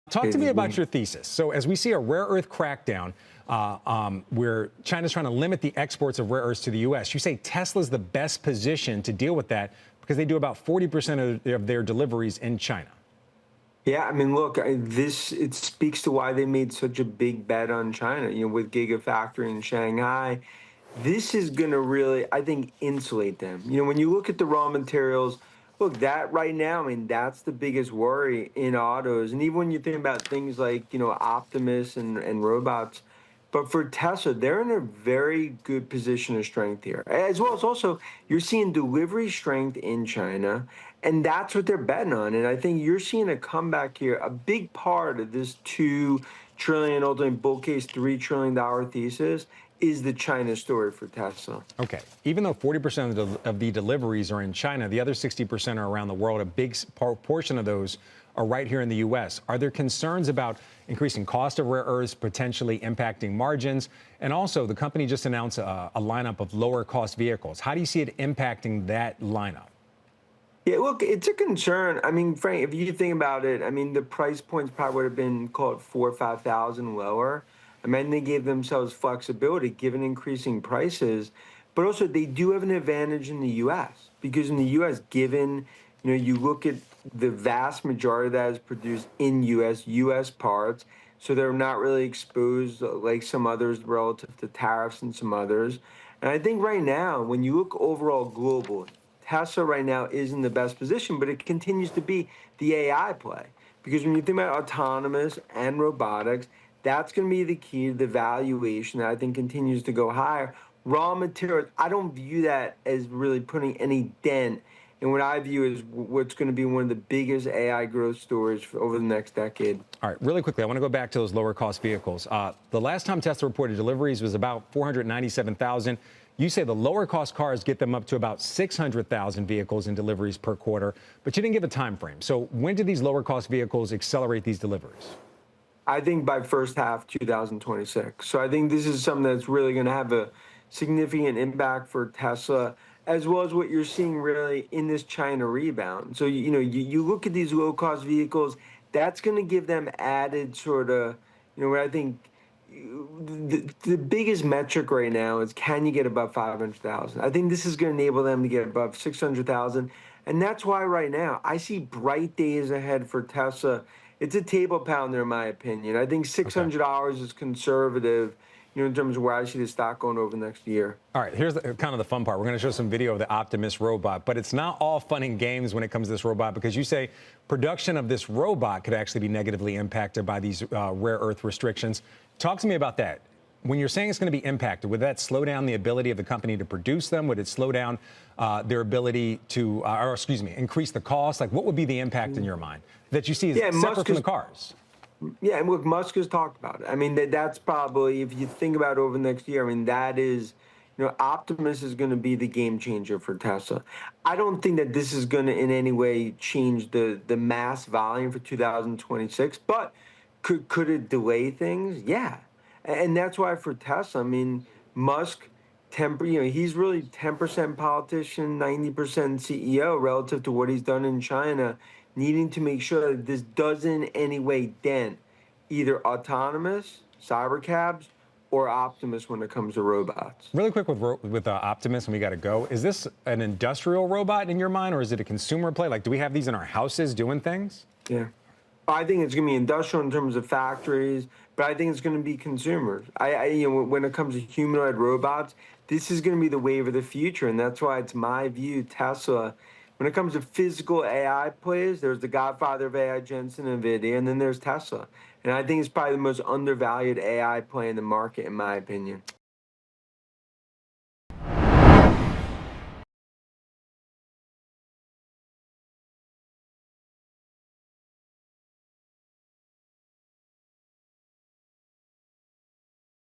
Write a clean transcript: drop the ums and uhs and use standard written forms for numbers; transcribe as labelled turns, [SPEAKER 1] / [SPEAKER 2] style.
[SPEAKER 1] Talk to me about your thesis. So as we see a rare earth crackdown, where China's trying to limit the exports of rare earths to the U.S., you say Tesla's the best position to deal with that because they do about 40% of their deliveries in China.
[SPEAKER 2] Yeah, I mean, look, it speaks to why they made such a big bet on China, with Gigafactory in Shanghai. This is going to really, I think, insulate them. When you look at the raw materials, look, that right now, I mean, that's the biggest worry in autos. And even when you think about things like, Optimus and robots, but for Tesla, they're in a very good position of strength here. As well as also, you're seeing delivery strength in China, and that's what they're betting on. And I think you're seeing a comeback here. A big part of this $2 trillion, ultimately bull case $3 trillion thesis is the China story for Tesla.
[SPEAKER 1] Okay. Even though 40% of the deliveries are in China, the other 60% are around the world. A big portion of those are right here in the U.S. Are there concerns about increasing cost of rare earths, potentially impacting margins? And also, the company just announced a lineup of lower cost vehicles. How do you see it impacting that lineup?
[SPEAKER 2] Yeah, look, it's a concern. I mean, Frank, if you think about it, I mean, the price points probably would have been, call it 4,000 or 5,000 lower. I mean, they gave themselves flexibility given increasing prices, but also they do have an advantage in the U.S. because in the U.S., given, you look at the vast majority of that is produced in U.S. parts, so they're not really exposed like some others relative to tariffs and some others. And I think right now, when you look overall globally, Tesla right now is in the best position, but it continues to be the AI play. Because when you think about autonomous and robotics, that's going to be the key to the valuation that I think continues to go higher. Raw materials, I don't view that as really putting any dent in what I view as what's going to be one of the biggest AI growth stories over the next decade.
[SPEAKER 1] All right, really quickly, I want to go back to those lower cost vehicles. The last time Tesla reported deliveries was about 497,000. You say the lower cost cars get them up to about 600,000 vehicles in deliveries per quarter, but you didn't give a time frame. So when do these lower cost vehicles accelerate these deliveries?
[SPEAKER 2] I think by first half 2026. So I think this is something that's really going to have a significant impact for Tesla, as well as what you're seeing really in this China rebound. So, you look at these low cost vehicles, that's going to give them added sort of, what I think the biggest metric right now is, can you get above 500,000? I think this is going to enable them to get above 600,000. And that's why right now I see bright days ahead for Tesla. It's a table pounder, in my opinion. I think $600 is conservative, in terms of where I see the stock going over the next year.
[SPEAKER 1] All right, here's kind of the fun part. We're going to show some video of the Optimus robot, but it's not all fun and games when it comes to this robot, because you say production of this robot could actually be negatively impacted by these rare earth restrictions. Talk to me about that. When you're saying it's going to be impacted, would that slow down the ability of the company to produce them? Would it slow down their ability to, increase the cost? Like, what would be the impact in your mind that you see as separate from the cars?
[SPEAKER 2] Yeah, and look, Musk has talked about it. I mean, that's probably, if you think about over the next year, I mean, that is, Optimus is going to be the game changer for Tesla. I don't think that this is going to in any way change the mass volume for 2026, but could it delay things? Yeah. And that's why for Tesla, I mean, Musk, he's really 10% politician, 90% CEO relative to what he's done in China, needing to make sure that this doesn't in any way dent either autonomous, cybercabs, or Optimus when it comes to robots.
[SPEAKER 1] Really quick with Optimus, and we got to go. Is this an industrial robot in your mind, or is it a consumer play? Like, do we have these in our houses doing things?
[SPEAKER 2] Yeah. I think it's going to be industrial in terms of factories, but I think it's going to be consumers. When it comes to humanoid robots, this is going to be the wave of the future, and that's why it's my view, Tesla. When it comes to physical AI plays, there's the godfather of AI, Jensen, NVIDIA, and then there's Tesla. And I think it's probably the most undervalued AI play in the market, in my opinion.